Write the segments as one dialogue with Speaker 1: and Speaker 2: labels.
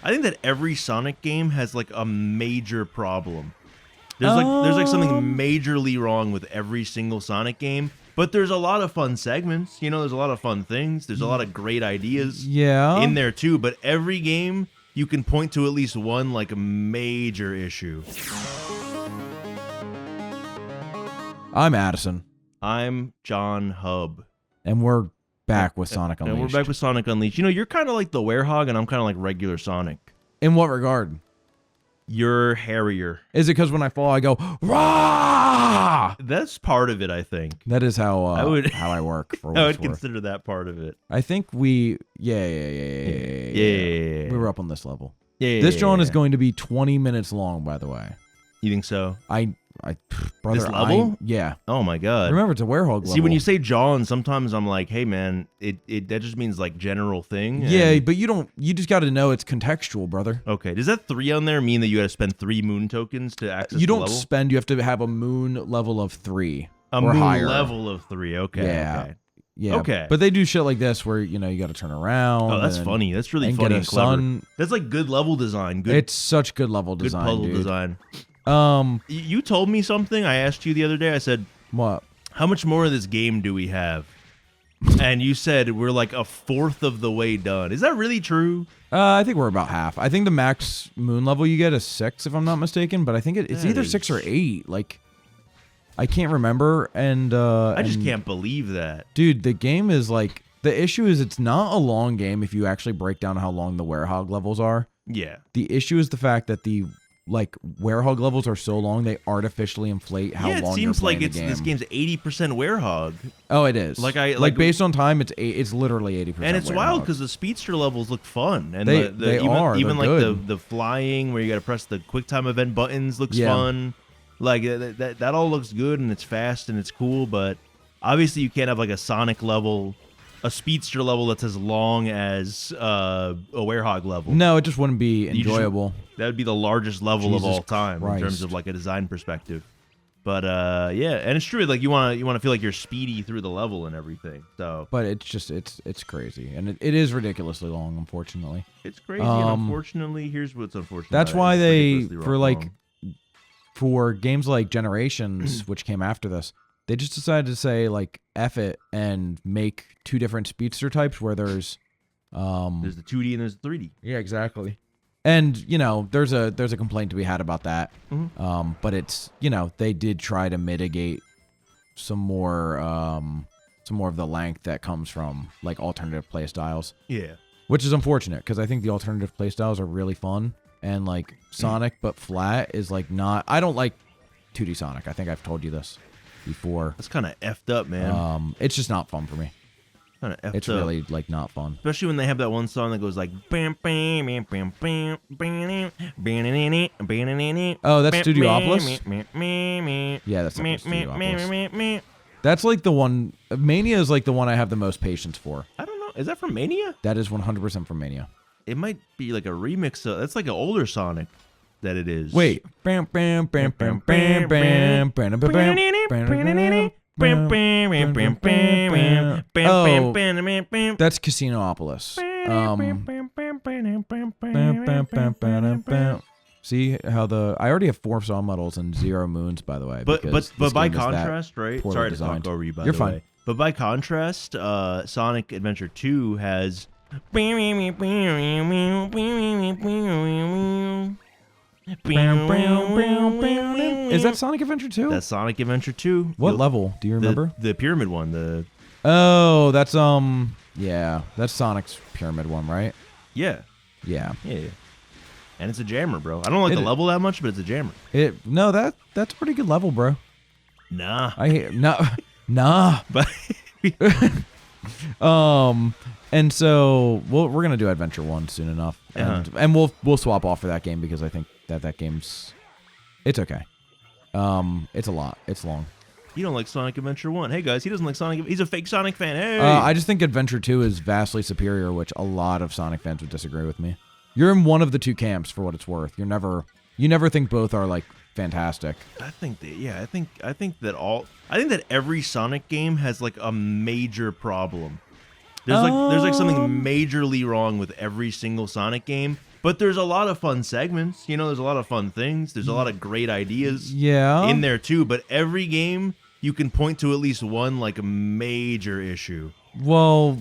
Speaker 1: I think that every Sonic game has like a major problem. There's like something majorly wrong with every single Sonic game. But there's a lot of fun segments. You know, there's a lot of fun things. There's a lot of great ideas in there too. But every game, you can point to at least one like a major issue.
Speaker 2: I'm Addison.
Speaker 1: I'm John Hub.
Speaker 2: And we're back with Sonic Unleashed.
Speaker 1: And we're back with Sonic Unleashed. You know, you're kind of like the werehog, and I'm kind of like regular Sonic.
Speaker 2: In what regard?
Speaker 1: You're hairier.
Speaker 2: Is it because when I fall, I go, rah?
Speaker 1: That's part of it, I think.
Speaker 2: That is how I work. For what
Speaker 1: I would
Speaker 2: it's worth.
Speaker 1: consider that part of it.
Speaker 2: I think we, yeah. We were up on this level. This John is going to be 20 minutes long, by the way.
Speaker 1: You think so?
Speaker 2: Brother,
Speaker 1: this level?
Speaker 2: Yeah.
Speaker 1: Oh my god.
Speaker 2: Remember, it's a werehog level.
Speaker 1: See, when you say John, sometimes I'm like, hey man, it that just means like general thing.
Speaker 2: Yeah, but you just got to know it's contextual, brother.
Speaker 1: Okay. Does that 3 on there mean that you got to spend 3 moon tokens to access
Speaker 2: You
Speaker 1: the
Speaker 2: don't
Speaker 1: level?
Speaker 2: spend. You have to have a moon level of 3
Speaker 1: a
Speaker 2: or
Speaker 1: moon
Speaker 2: higher.
Speaker 1: level of 3. Okay.
Speaker 2: Yeah.
Speaker 1: Okay.
Speaker 2: Yeah.
Speaker 1: Okay.
Speaker 2: But they do shit like this where you got to turn around.
Speaker 1: Oh, that's funny. That's really
Speaker 2: and
Speaker 1: funny
Speaker 2: get a
Speaker 1: and clever.
Speaker 2: sun.
Speaker 1: That's like good level design. Good.
Speaker 2: It's such good level design.
Speaker 1: Good puzzle
Speaker 2: dude.
Speaker 1: design.
Speaker 2: Um,
Speaker 1: You told me something. I asked you the other day. I said,
Speaker 2: what?
Speaker 1: how much more of this game do we have? And you said we're like a fourth of the way done. Is that really true?
Speaker 2: I think we're about half. I think the max moon level you get is 6, if I'm not mistaken. But I think it's
Speaker 1: That
Speaker 2: either
Speaker 1: is-
Speaker 2: 6 or 8. Like, I can't remember. And
Speaker 1: I just can't believe that.
Speaker 2: dude, the game is like, the issue is it's not a long game if you actually break down how long the werehog levels are.
Speaker 1: Yeah.
Speaker 2: The issue is the fact that the werehog levels are so long they artificially inflate how
Speaker 1: Yeah, it
Speaker 2: long you're
Speaker 1: seems
Speaker 2: playing
Speaker 1: like
Speaker 2: the game.
Speaker 1: this game's 80% werehog.
Speaker 2: Oh, it is.
Speaker 1: Like
Speaker 2: based on time, it's literally 80%.
Speaker 1: And it's
Speaker 2: werehog.
Speaker 1: wild because the speedster levels look fun, and
Speaker 2: They
Speaker 1: even,
Speaker 2: are.
Speaker 1: even
Speaker 2: They're
Speaker 1: like
Speaker 2: good.
Speaker 1: the flying where you got to press the quick time event buttons looks
Speaker 2: Yeah.
Speaker 1: fun. Like that all looks good and it's fast and it's cool, but obviously you can't have like a Sonic level, a speedster level that's as long as a werehog level.
Speaker 2: No, it just wouldn't be
Speaker 1: You just-
Speaker 2: enjoyable.
Speaker 1: That would be the largest level of
Speaker 2: Jesus
Speaker 1: all time in terms
Speaker 2: Christ.
Speaker 1: of like a design perspective. But yeah, and it's true. Like you want to feel like you're speedy through the level and everything. So,
Speaker 2: But it's just it's crazy, and it is ridiculously long, unfortunately.
Speaker 1: it's crazy. And unfortunately, here's what's unfortunate.
Speaker 2: That's
Speaker 1: about it.
Speaker 2: why
Speaker 1: It's
Speaker 2: they
Speaker 1: ridiculously wrong.
Speaker 2: for games like Generations, which came after this, they just decided to say like F it and make 2 different speedster types where there's
Speaker 1: There's the 2D and there's the 3D.
Speaker 2: yeah, exactly. And there's a complaint to be had about that.
Speaker 1: Mm-hmm.
Speaker 2: But it's they did try to mitigate some more of the length that comes from like alternative play styles,
Speaker 1: Yeah.
Speaker 2: which is unfortunate because I think the alternative play styles are really fun, and like Sonic but flat is like not. I don't like 2D Sonic. I think I've told you this before.
Speaker 1: That's kind of effed up, man.
Speaker 2: It's just not fun for me.
Speaker 1: Kind of effed
Speaker 2: It's
Speaker 1: up.
Speaker 2: really like not fun.
Speaker 1: Especially when they have that one song that goes like bam bam bam bam bam bam bam bam.
Speaker 2: Oh, that's Studiopolis? Yeah, that's definitely Studiopolis. That's like the one. Mania is like the one I have the most patience for.
Speaker 1: I don't know. Is that from Mania?
Speaker 2: That is 100% from Mania.
Speaker 1: It might be like a remix of. That's like an older Sonic. That it is.
Speaker 2: Wait. Bam bam bam bam bam bam bam bam. Oh, that's Casinopolis. See how I already have 4 song medals and 0 moons, by the way.
Speaker 1: But
Speaker 2: because
Speaker 1: but
Speaker 2: this
Speaker 1: by
Speaker 2: game is that
Speaker 1: contrast, right?
Speaker 2: poorly
Speaker 1: Sorry to
Speaker 2: designed.
Speaker 1: talk over you. By
Speaker 2: You're
Speaker 1: the
Speaker 2: fine.
Speaker 1: way. But by contrast, Sonic Adventure 2 has.
Speaker 2: Is that Sonic Adventure 2?
Speaker 1: That's Sonic Adventure 2.
Speaker 2: What level? Do you remember?
Speaker 1: The pyramid one.
Speaker 2: Oh, that's yeah, that's Sonic's pyramid one, right?
Speaker 1: Yeah.
Speaker 2: Yeah.
Speaker 1: And it's a jammer, bro. I don't like the level that much, but it's a jammer.
Speaker 2: No, that's a pretty good level, bro.
Speaker 1: Nah.
Speaker 2: I hate nah.
Speaker 1: But
Speaker 2: And so we're gonna do Adventure 1 soon enough, and we'll swap off for that game because I think that game's it's okay. It's a lot. It's long.
Speaker 1: you don't like Sonic Adventure 1. Hey guys, he doesn't like Sonic. He's a fake Sonic fan. Hey.
Speaker 2: I just think Adventure 2 is vastly superior, which a lot of Sonic fans would disagree with me. You're in one of the 2 camps for what it's worth. You never think both are like fantastic.
Speaker 1: I think that every Sonic game has like a major problem. There's like something majorly wrong with every single Sonic game. But there's a lot of fun segments. You know, there's a lot of fun things. There's a lot of great ideas in there too. But every game, you can point to at least one like a major issue.
Speaker 2: Well,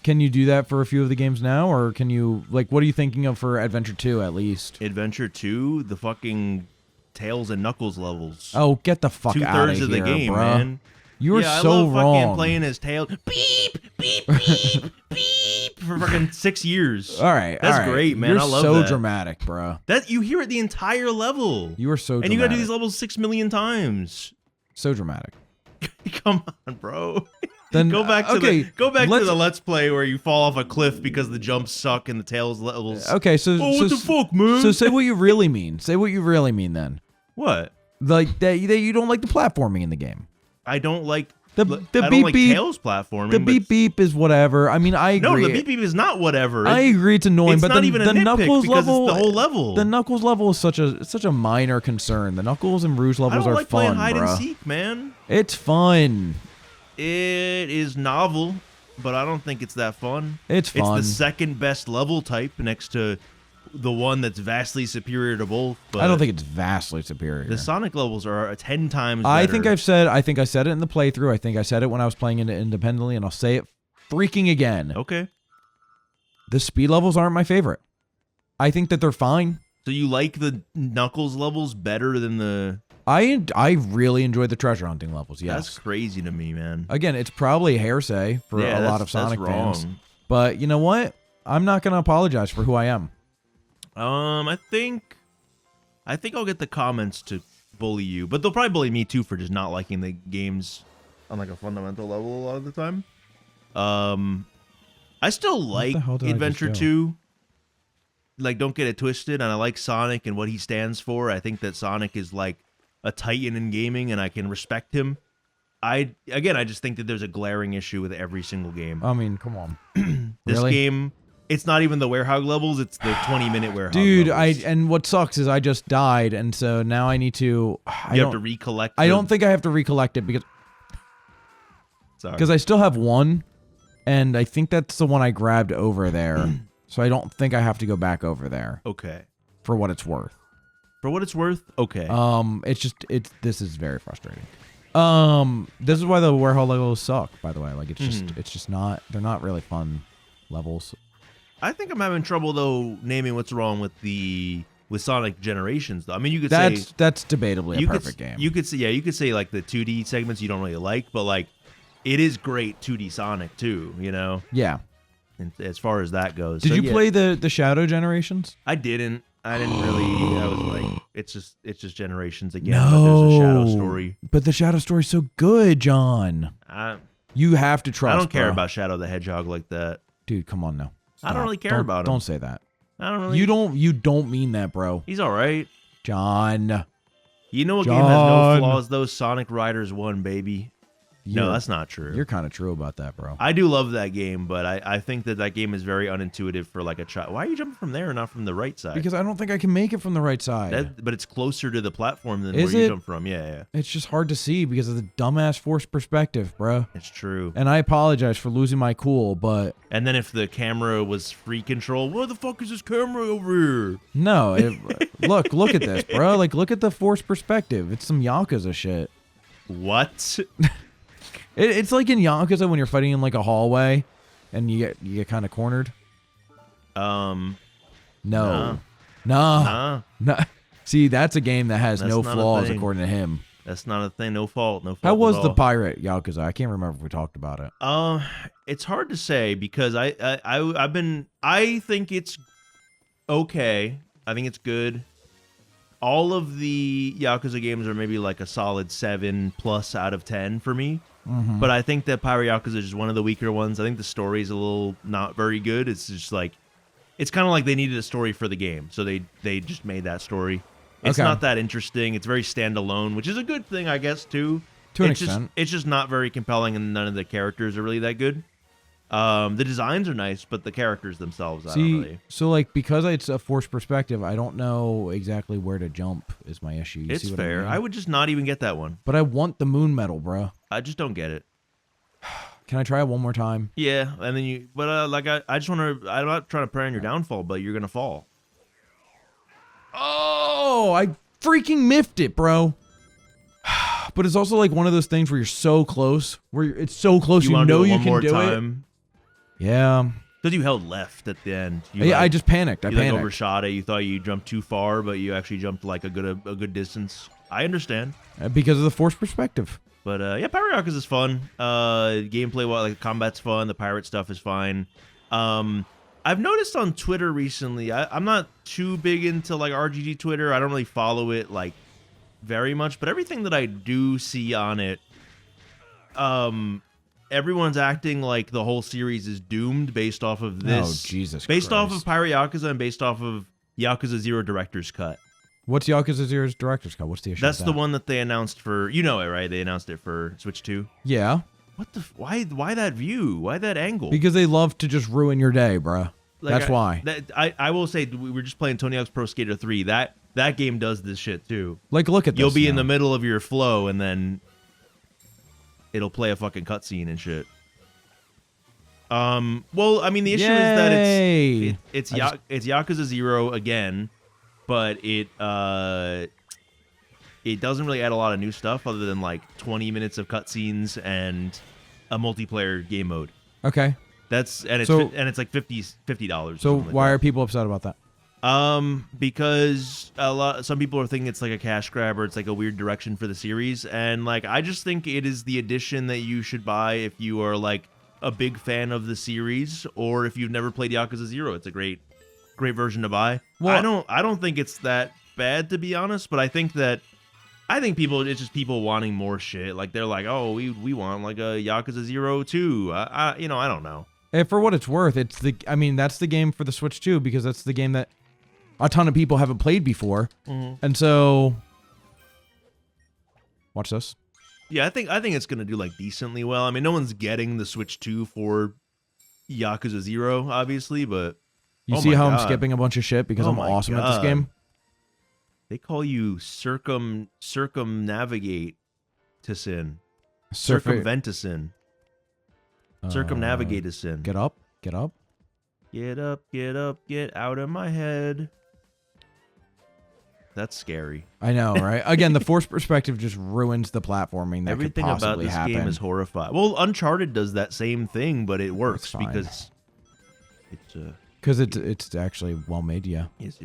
Speaker 2: can you do that for a few of the games now, or can you like what are you thinking of for Adventure 2 at least?
Speaker 1: Adventure 2, the fucking Tails and Knuckles levels.
Speaker 2: Oh, get the fuck out of here,
Speaker 1: 2/3 of the game,
Speaker 2: bro.
Speaker 1: man.
Speaker 2: You were
Speaker 1: I
Speaker 2: so
Speaker 1: love
Speaker 2: wrong.
Speaker 1: Fucking playing as Tails. Beep, beep, beep, beep for fucking 6 years.
Speaker 2: All right,
Speaker 1: that's great, man.
Speaker 2: You're
Speaker 1: I love
Speaker 2: so
Speaker 1: that.
Speaker 2: dramatic, bro.
Speaker 1: That you hear it the entire level.
Speaker 2: You are so dramatic.
Speaker 1: And you gotta do these levels 6 million times.
Speaker 2: So dramatic.
Speaker 1: Come on, bro.
Speaker 2: Then
Speaker 1: go back to
Speaker 2: let's-
Speaker 1: the Let's Play where you fall off a cliff because the jumps suck and the Tails levels.
Speaker 2: Okay, so
Speaker 1: what the fuck, man?
Speaker 2: So say what you really mean. Say what you really mean then.
Speaker 1: What?
Speaker 2: Like that you don't like the platforming in the game.
Speaker 1: I don't like
Speaker 2: The
Speaker 1: I
Speaker 2: beep
Speaker 1: don't like
Speaker 2: beep
Speaker 1: Tails platforming.
Speaker 2: The
Speaker 1: but
Speaker 2: beep beep is whatever. I mean, I agree.
Speaker 1: No, the beep beep is not whatever.
Speaker 2: I agree it's annoying,
Speaker 1: It's
Speaker 2: but
Speaker 1: not
Speaker 2: the,
Speaker 1: even a
Speaker 2: the
Speaker 1: nitpick
Speaker 2: Knuckles
Speaker 1: because
Speaker 2: level,
Speaker 1: it's the whole level.
Speaker 2: The Knuckles level is such a minor concern. The Knuckles and Rouge
Speaker 1: I
Speaker 2: levels
Speaker 1: don't
Speaker 2: are
Speaker 1: like
Speaker 2: fun,
Speaker 1: playing hide
Speaker 2: bruh.
Speaker 1: and seek, man.
Speaker 2: It's fun.
Speaker 1: It is novel, but I don't think it's that fun.
Speaker 2: It's fun.
Speaker 1: It's the second best level type next to the one that's vastly superior to both. But
Speaker 2: I don't think it's vastly superior.
Speaker 1: the Sonic levels are 10 times better.
Speaker 2: I think I said it in the playthrough. I think I said it when I was playing it independently, and I'll say it freaking again.
Speaker 1: Okay.
Speaker 2: The speed levels aren't my favorite. I think that they're fine.
Speaker 1: So you like the Knuckles levels better than the...
Speaker 2: I really enjoy the treasure hunting levels, yes.
Speaker 1: That's crazy to me, man.
Speaker 2: Again, it's probably hearsay for a lot of Sonic fans. But you know what? I'm not going to apologize for who I am.
Speaker 1: I think I'll get the comments to bully you, but they'll probably bully me too for just not liking the games on like a fundamental level a lot of the time. I still like Adventure 2. Like, don't get it twisted, and I like Sonic and what he stands for. I think that Sonic is like a titan in gaming, and I can respect him. I just think that there's a glaring issue with every single game.
Speaker 2: I mean, come on.
Speaker 1: This
Speaker 2: Really?
Speaker 1: game, it's not even the Werehog levels, it's the 20-minute Werehog
Speaker 2: Dude,
Speaker 1: levels.
Speaker 2: and what sucks is I just died, and so now I need to...
Speaker 1: You have to recollect.
Speaker 2: I don't think I have to recollect it because
Speaker 1: Sorry.
Speaker 2: I still have one, and I think that's the one I grabbed over there. So I don't think I have to go back over there.
Speaker 1: Okay.
Speaker 2: For what it's worth.
Speaker 1: For what it's worth, okay.
Speaker 2: This is very frustrating. This is why the Werehog levels suck, by the way. Like it's just not, they're not really fun levels.
Speaker 1: I think I'm having trouble though naming what's wrong with Sonic Generations though. I mean, you could
Speaker 2: that's
Speaker 1: say
Speaker 2: debatably a perfect game.
Speaker 1: You could say like the 2D segments you don't really like, but like it is great 2D Sonic too, you know?
Speaker 2: Yeah.
Speaker 1: And as far as that goes.
Speaker 2: Did you play the Shadow Generations?
Speaker 1: I didn't really. I was like, it's just Generations again.
Speaker 2: No,
Speaker 1: but there's a Shadow story.
Speaker 2: But the Shadow story's so good, John. You have to trust.
Speaker 1: I don't care
Speaker 2: bro.
Speaker 1: about Shadow the Hedgehog like that.
Speaker 2: Dude, come on now. Stop.
Speaker 1: I don't really care about him.
Speaker 2: Don't say that.
Speaker 1: I don't really.
Speaker 2: You don't mean that, bro.
Speaker 1: He's all right.
Speaker 2: John.
Speaker 1: You know what game has no flaws though? Sonic Riders 1, baby. No, that's not true.
Speaker 2: You're kind of true about that, bro.
Speaker 1: I do love that game, but I think that game is very unintuitive for like a child. Why are you jumping from there and not from the right side?
Speaker 2: Because I don't think I can make it from the right side.
Speaker 1: But it's closer to the platform than
Speaker 2: Is
Speaker 1: where you
Speaker 2: it?
Speaker 1: jump from. Yeah.
Speaker 2: It's just hard to see because of the dumbass forced perspective, bro.
Speaker 1: It's true.
Speaker 2: And I apologize for losing my cool, but...
Speaker 1: And then if the camera was free control, what the fuck is this camera over here?
Speaker 2: No, look at this, bro. Like, look at the forced perspective. It's some Yakuza shit.
Speaker 1: What?
Speaker 2: It's like in Yakuza when you're fighting in like a hallway, and you get kind of cornered.
Speaker 1: Nah.
Speaker 2: No. See, that's a game that has no flaws according to him.
Speaker 1: That's not a thing. No fault. No fault.
Speaker 2: How was the pirate Yakuza? I can't remember if we talked about it.
Speaker 1: It's hard to say because I think it's okay. I think it's good. All of the Yakuza games are maybe like a solid 7+ out of 10 for me.
Speaker 2: Mm-hmm.
Speaker 1: But I think that Pirate Yakuza is just one of the weaker ones. I think the story is a little not very good. It's just like, it's kind of like they needed a story for the game, so they just made that story. It's not that interesting. It's very standalone, which is a good thing, I guess, too.
Speaker 2: To an extent.
Speaker 1: It's just not very compelling, and none of the characters are really that good. The designs are nice, but the characters themselves, I don't really.
Speaker 2: So like because it's a forced perspective, I don't know exactly where to jump is my issue. You
Speaker 1: It's
Speaker 2: see what
Speaker 1: fair.
Speaker 2: I mean?
Speaker 1: I would just not even get that one.
Speaker 2: But I want the moon medal, bro.
Speaker 1: I just don't get it.
Speaker 2: Can I try it one more time?
Speaker 1: Yeah, and then you. But like I just want to. I'm not trying to pray on your downfall, but you're gonna fall.
Speaker 2: Oh, I freaking miffed it, bro. But it's also like one of those things where you're so close, it's so close, you
Speaker 1: wanna
Speaker 2: know
Speaker 1: do it
Speaker 2: you
Speaker 1: one
Speaker 2: can
Speaker 1: more
Speaker 2: do
Speaker 1: time?
Speaker 2: it. Yeah.
Speaker 1: Because you held left at the end.
Speaker 2: Yeah, I just panicked. I
Speaker 1: you like
Speaker 2: panicked.
Speaker 1: overshot it. You thought you jumped too far, but you actually jumped like a good distance. I understand.
Speaker 2: Because of the forced perspective.
Speaker 1: But yeah, Pirate Yakuza is fun. Gameplay, like combat's fun. The pirate stuff is fine. I've noticed on Twitter recently. I'm not too big into like RGG Twitter. I don't really follow it like very much. But everything that I do see on it, everyone's acting like the whole series is doomed based off of this.
Speaker 2: Oh, Jesus
Speaker 1: Based
Speaker 2: Christ.
Speaker 1: off of Pirate Yakuza and based off of Yakuza 0 Director's Cut.
Speaker 2: What's Yakuza 0's director's cut? What's the issue?
Speaker 1: That's
Speaker 2: with
Speaker 1: the
Speaker 2: that?
Speaker 1: one that they announced for, you know it, right? They announced it for Switch 2.
Speaker 2: Yeah.
Speaker 1: What the? Why that view? Why that angle?
Speaker 2: Because they love to just ruin your day, bruh.
Speaker 1: Like,
Speaker 2: That's why.
Speaker 1: I will say, we were just playing Tony Hawk's Pro Skater 3. That game does this shit too.
Speaker 2: Like, look at this.
Speaker 1: You'll be in
Speaker 2: now.
Speaker 1: the middle of your flow and then it'll play a fucking cutscene and shit. Well, I mean, the issue is that it's Yakuza 0 again, but it doesn't really add a lot of new stuff other than like 20 minutes of cutscenes and a multiplayer game mode.
Speaker 2: Okay.
Speaker 1: It's like $50.
Speaker 2: So why are people upset about that?
Speaker 1: Because some people are thinking it's like a cash grab or it's like a weird direction for the series, and like I just think it is the edition that you should buy if you are like a big fan of the series, or if you've never played Yakuza 0. It's a great version to buy.
Speaker 2: Well,
Speaker 1: I don't think it's that bad, to be honest, but I think it's just people wanting more shit. Like they're like, oh, we want like a Yakuza 0 too. I don't know.
Speaker 2: And for what it's worth, that's the game for the Switch too, because that's the game that a ton of people haven't played before.
Speaker 1: Mm-hmm.
Speaker 2: And so watch this.
Speaker 1: Yeah, I think it's gonna do like decently well. I mean, no one's getting the Switch 2 for Yakuza 0, obviously, but
Speaker 2: You see how I'm skipping a bunch of shit because I'm awesome at this game?
Speaker 1: They call you circumnavigate to sin. Circumvent to sin. Circumnavigate to sin.
Speaker 2: Get up. Get up.
Speaker 1: Get up, get out of my head. That's scary.
Speaker 2: I know, right? Again, the forced perspective just ruins the platforming that
Speaker 1: Everything
Speaker 2: could possibly
Speaker 1: about this
Speaker 2: happen.
Speaker 1: game is horrifying. Well, Uncharted does that same thing, but it works because
Speaker 2: it's actually well made. Yeah.
Speaker 1: Yes.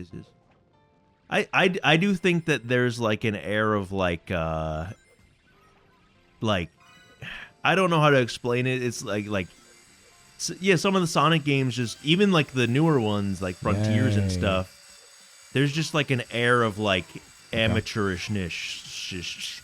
Speaker 1: I do think that there's like an air of like I don't know how to explain it. It's like some of the Sonic games, just even like the newer ones like Frontiers and stuff. There's just like an air of like amateurishness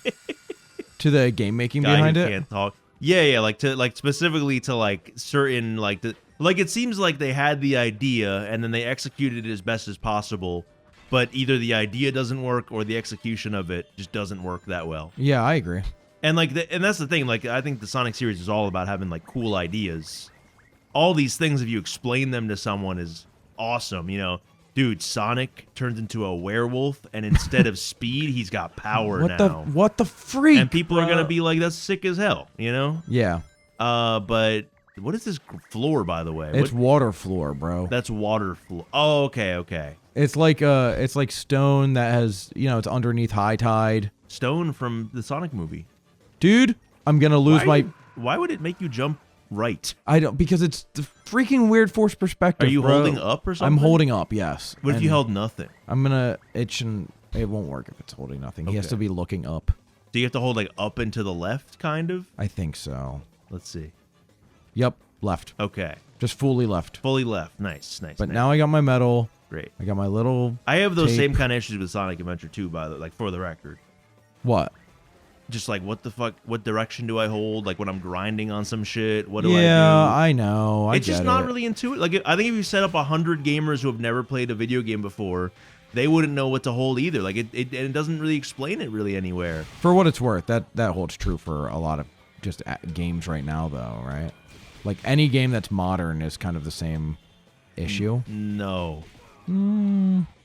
Speaker 2: to the game making
Speaker 1: guy
Speaker 2: behind
Speaker 1: who
Speaker 2: it.
Speaker 1: Can't talk. Yeah, like specifically to like certain like it seems like they had the idea and then they executed it as best as possible, but either the idea doesn't work or the execution of it just doesn't work that well.
Speaker 2: Yeah, I agree.
Speaker 1: And and that's the thing. Like I think the Sonic series is all about having like cool ideas. All these things, if you explain them to someone, is awesome. You know, dude, Sonic turns into a werewolf, and instead of speed, he's got power now.
Speaker 2: What the freak?
Speaker 1: And people are gonna be like, "That's sick as hell," you know?
Speaker 2: Yeah.
Speaker 1: But what is this floor, by the way?
Speaker 2: It's water floor, bro.
Speaker 1: That's water floor. Oh, okay.
Speaker 2: It's like stone that has, it's underneath high tide.
Speaker 1: Stone from the Sonic movie.
Speaker 2: Dude, I'm gonna lose
Speaker 1: Why would it make you jump right?
Speaker 2: I don't, because it's the freaking weird forced perspective.
Speaker 1: Are you
Speaker 2: bro.
Speaker 1: holding up or something?
Speaker 2: I'm holding up, yes.
Speaker 1: What if you held nothing?
Speaker 2: It won't work if it's holding nothing. Okay. He has to be looking up.
Speaker 1: Do you have to hold like up and to the left, kind of?
Speaker 2: I think so.
Speaker 1: Let's see.
Speaker 2: Yep, left.
Speaker 1: Okay.
Speaker 2: Just fully left.
Speaker 1: Fully left. Nice.
Speaker 2: But now I got my medal.
Speaker 1: Great.
Speaker 2: I got my little
Speaker 1: I have those
Speaker 2: tape.
Speaker 1: same kind of issues with Sonic Adventure 2, for the record.
Speaker 2: What?
Speaker 1: Just like, what the fuck? What direction do I hold? Like when I'm grinding on some shit, what do I do?
Speaker 2: Yeah, I know.
Speaker 1: It's just not really intuitive. Like I think if you set up 100 gamers who have never played a video game before, they wouldn't know what to hold either. Like it doesn't really explain it really anywhere.
Speaker 2: For what it's worth, that holds true for a lot of just games right now, though, right? Like any game that's modern is kind of the same issue.
Speaker 1: No.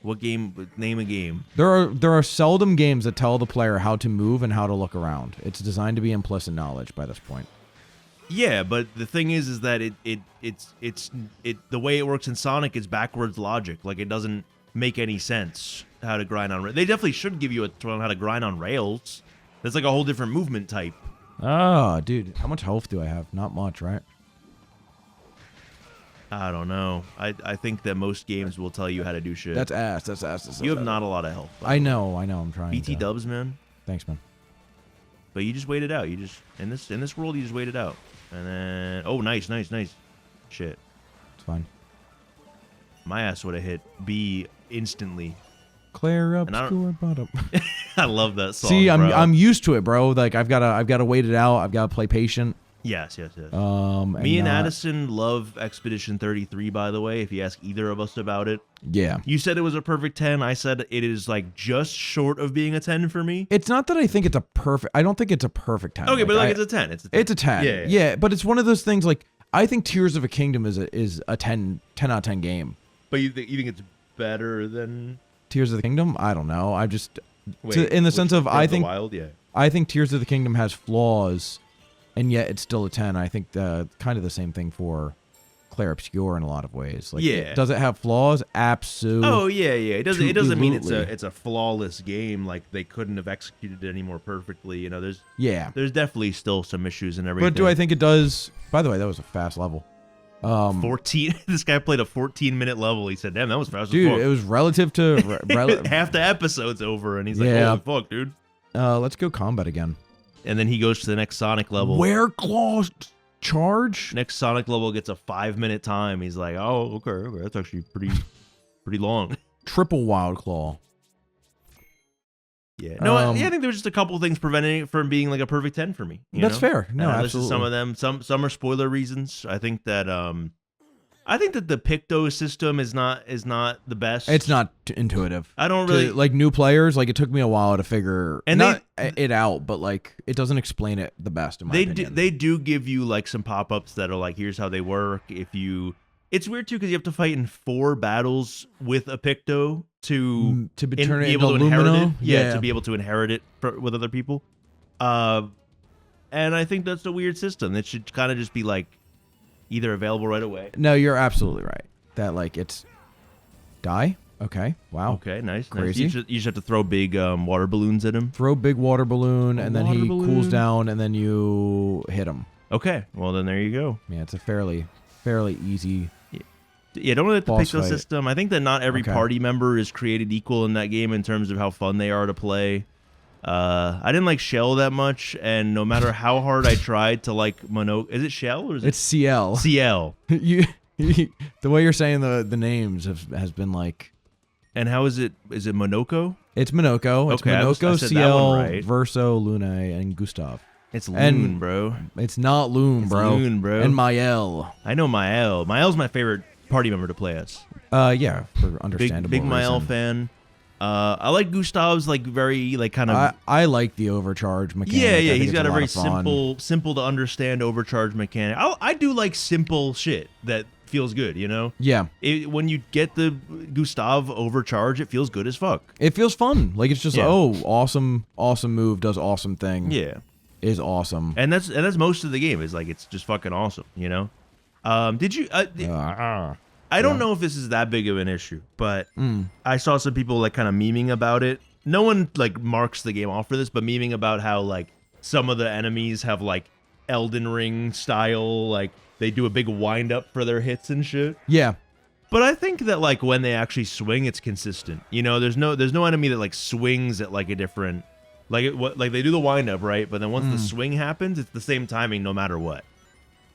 Speaker 1: What game? Name a game.
Speaker 2: There are seldom games that tell the player how to move and how to look around. It's designed to be implicit knowledge by this point.
Speaker 1: Yeah, but the thing is that the way it works in Sonic is backwards logic. Like, it doesn't make any sense how to grind on. They definitely should give you a tutorial on how to grind on rails. That's like a whole different movement type.
Speaker 2: Oh, dude, how much health do I have? Not much, right?
Speaker 1: I don't know. I think that most games will tell you how to do shit.
Speaker 2: That's ass. That's ass.
Speaker 1: You have not a lot of health.
Speaker 2: I know. I'm trying.
Speaker 1: BT dubs, man.
Speaker 2: Thanks, man.
Speaker 1: But you just wait it out. You just in this world, you just wait it out. And then nice. Shit.
Speaker 2: It's fine.
Speaker 1: My ass would have hit B instantly.
Speaker 2: Clear up, score bottom.
Speaker 1: I love that song.
Speaker 2: See,
Speaker 1: bro.
Speaker 2: I'm used to it, bro. Like I've gotta wait it out. I've gotta play patient.
Speaker 1: Yes.
Speaker 2: Me
Speaker 1: and Addison love Expedition 33, by the way, if you ask either of us about it.
Speaker 2: Yeah.
Speaker 1: You said it was a perfect 10. I said it is like just short of being a 10 for me.
Speaker 2: It's not that I think it's a perfect. I don't think it's a perfect 10.
Speaker 1: Okay, but it's a 10. It's a 10.
Speaker 2: It's a 10. Yeah, but it's one of those things like I think Tears of a Kingdom is a 10 out of 10 game.
Speaker 1: But you think it's better than
Speaker 2: Tears of the Kingdom? I don't know. I just
Speaker 1: Wait,
Speaker 2: in the sense of I think
Speaker 1: Wild, yeah.
Speaker 2: I think Tears of the Kingdom has flaws, and yet it's still a 10. I think kind of the same thing for Clair Obscur in a lot of ways. Like, does it have flaws? Absolutely.
Speaker 1: Oh yeah. It doesn't mean it's a flawless game. Like they couldn't have executed it any more perfectly. You know, there's definitely still some issues and everything.
Speaker 2: But do I think it does? By the way, that was a fast level.
Speaker 1: 14. This guy played a 14-minute level. He said, "Damn, that was fast."
Speaker 2: Dude,
Speaker 1: as fuck.
Speaker 2: it was relative to
Speaker 1: half the episode's over, and he's like, "Holy fuck, dude!"
Speaker 2: Let's go combat again.
Speaker 1: And then he goes to the next Sonic level.
Speaker 2: Where claws charge?
Speaker 1: Next Sonic level gets a 5-minute time. He's like, "Oh, okay, that's actually pretty long."
Speaker 2: Triple Wild Claw.
Speaker 1: Yeah. No, I think there's just a couple things preventing it from being like a perfect 10 for me.
Speaker 2: That's fair. No, absolutely.
Speaker 1: This is some of them. Some are spoiler reasons. I think that the Picto system is not the best.
Speaker 2: It's not intuitive.
Speaker 1: I don't really
Speaker 2: like new players. Like it took me a while to figure
Speaker 1: and
Speaker 2: it out, but like it doesn't explain it the best. In my opinion.
Speaker 1: They do give you like some pop-ups that are like, here's how they work. It's weird too because you have to fight in 4 battles with a Picto to
Speaker 2: be
Speaker 1: able to inherit it.
Speaker 2: Yeah,
Speaker 1: to be able to inherit it with other people. And I think that's a weird system. It should kind of just be like either available right away.
Speaker 2: No, you're absolutely right. That like it's die. Okay. Wow.
Speaker 1: Okay. Nice.
Speaker 2: Crazy.
Speaker 1: Nice. You just have to throw big water balloons at him.
Speaker 2: Throw big water balloon, and then he cools down, and then you hit him.
Speaker 1: Okay. Well, then there you go.
Speaker 2: Yeah, it's a fairly easy.
Speaker 1: Yeah, don't let the Picto
Speaker 2: fight.
Speaker 1: system. I think that not every party member is created equal in that game in terms of how fun they are to play. I didn't like Shell that much, and no matter how hard I tried to like is it Shell or is it?
Speaker 2: It's CL.
Speaker 1: CL.
Speaker 2: The way you're saying the names has been like.
Speaker 1: And how is it? Is it Monoko?
Speaker 2: It's Monoko. It's
Speaker 1: okay,
Speaker 2: Monoko,
Speaker 1: I said
Speaker 2: CL,
Speaker 1: right.
Speaker 2: Verso, Lune, and Gustav.
Speaker 1: It's Loon, bro.
Speaker 2: It's not Loon, bro.
Speaker 1: It's Loon, bro.
Speaker 2: And Mael.
Speaker 1: I know Mael. Mael's my favorite party member to play as.
Speaker 2: Yeah, for understandable
Speaker 1: big Mael
Speaker 2: reason.
Speaker 1: fan. I like Gustav's like very like kind of.
Speaker 2: I like the overcharge mechanic.
Speaker 1: Yeah. He's got a very simple to understand overcharge mechanic. I do like simple shit that feels good, you know.
Speaker 2: Yeah.
Speaker 1: When you get the Gustav overcharge, it feels good as fuck.
Speaker 2: It feels fun. Like it's just awesome move, does awesome thing.
Speaker 1: Yeah.
Speaker 2: Is awesome.
Speaker 1: And that's most of the game. Is like it's just fucking awesome, you know. Did you? I don't know if this is that big of an issue, but I saw some people like kind of memeing about it. No one like marks the game off for this, but memeing about how like some of the enemies have like Elden Ring style, like they do a big wind up for their hits and shit.
Speaker 2: Yeah.
Speaker 1: But I think that like when they actually swing, it's consistent. You know, there's no enemy that like swings at like a different. Like they do the wind up, right? But then once the swing happens, it's the same timing no matter what.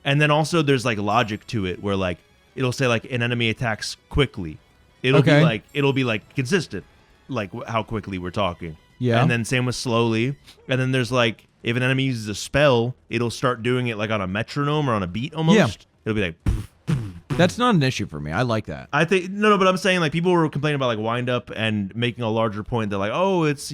Speaker 1: And then also there's like logic to it where like it'll say like an enemy attacks quickly. It'll be like consistent, like how quickly we're talking.
Speaker 2: Yeah.
Speaker 1: And then same with slowly. And then there's like if an enemy uses a spell, it'll start doing it like on a metronome or on a beat almost.
Speaker 2: Yeah.
Speaker 1: It'll be like.
Speaker 2: That's not an issue for me. I like that.
Speaker 1: I think no, but I'm saying like people were complaining about like wind up and making a larger point that like it's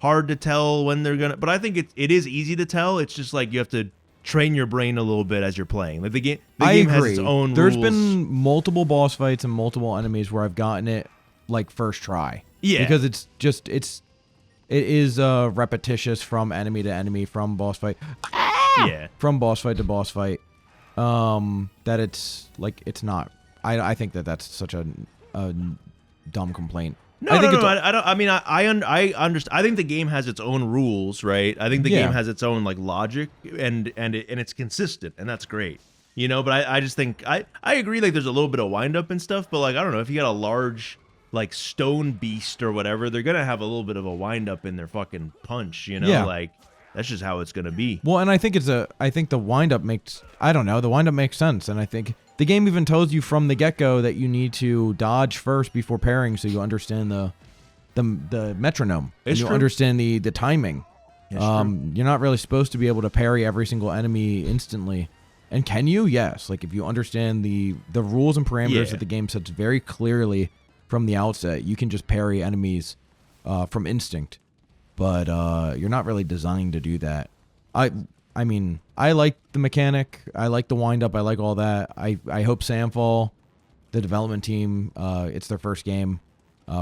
Speaker 1: hard to tell when they're gonna, but I think it is easy to tell. It's just like you have to train your brain a little bit as you're playing. Like the game has its own
Speaker 2: There's
Speaker 1: rules.
Speaker 2: been multiple boss fights and multiple enemies where I've gotten it like first try.
Speaker 1: Yeah,
Speaker 2: because it is repetitious from enemy to enemy from boss fight.
Speaker 1: Yeah.
Speaker 2: from boss fight to boss fight. That it's not. I think that's such a dumb complaint.
Speaker 1: No, I don't. I mean, I understand. I think the game has its own rules, right? I think the game has its own like logic, and it's consistent, and that's great. You know, but I just think I agree. Like, there's a little bit of wind up and stuff, but like I don't know, if you got a large like stone beast or whatever, they're gonna have a little bit of a wind up in their fucking punch. You know, like that's just how it's gonna be.
Speaker 2: Well, and I think the wind up makes the wind up makes sense, and I think the game even tells you from the get go that you need to dodge first before parrying, so you understand the metronome.
Speaker 1: It's
Speaker 2: and you
Speaker 1: true.
Speaker 2: understand the timing.
Speaker 1: It's true.
Speaker 2: You're not really supposed to be able to parry every single enemy instantly. And can you? Yes. Like, if you understand the rules and parameters that the game sets very clearly from the outset, you can just parry enemies from instinct. But you're not really designed to do that. I mean, I like the mechanic. I like the wind-up. I like all that. I hope Samfall, the development team, it's their first game,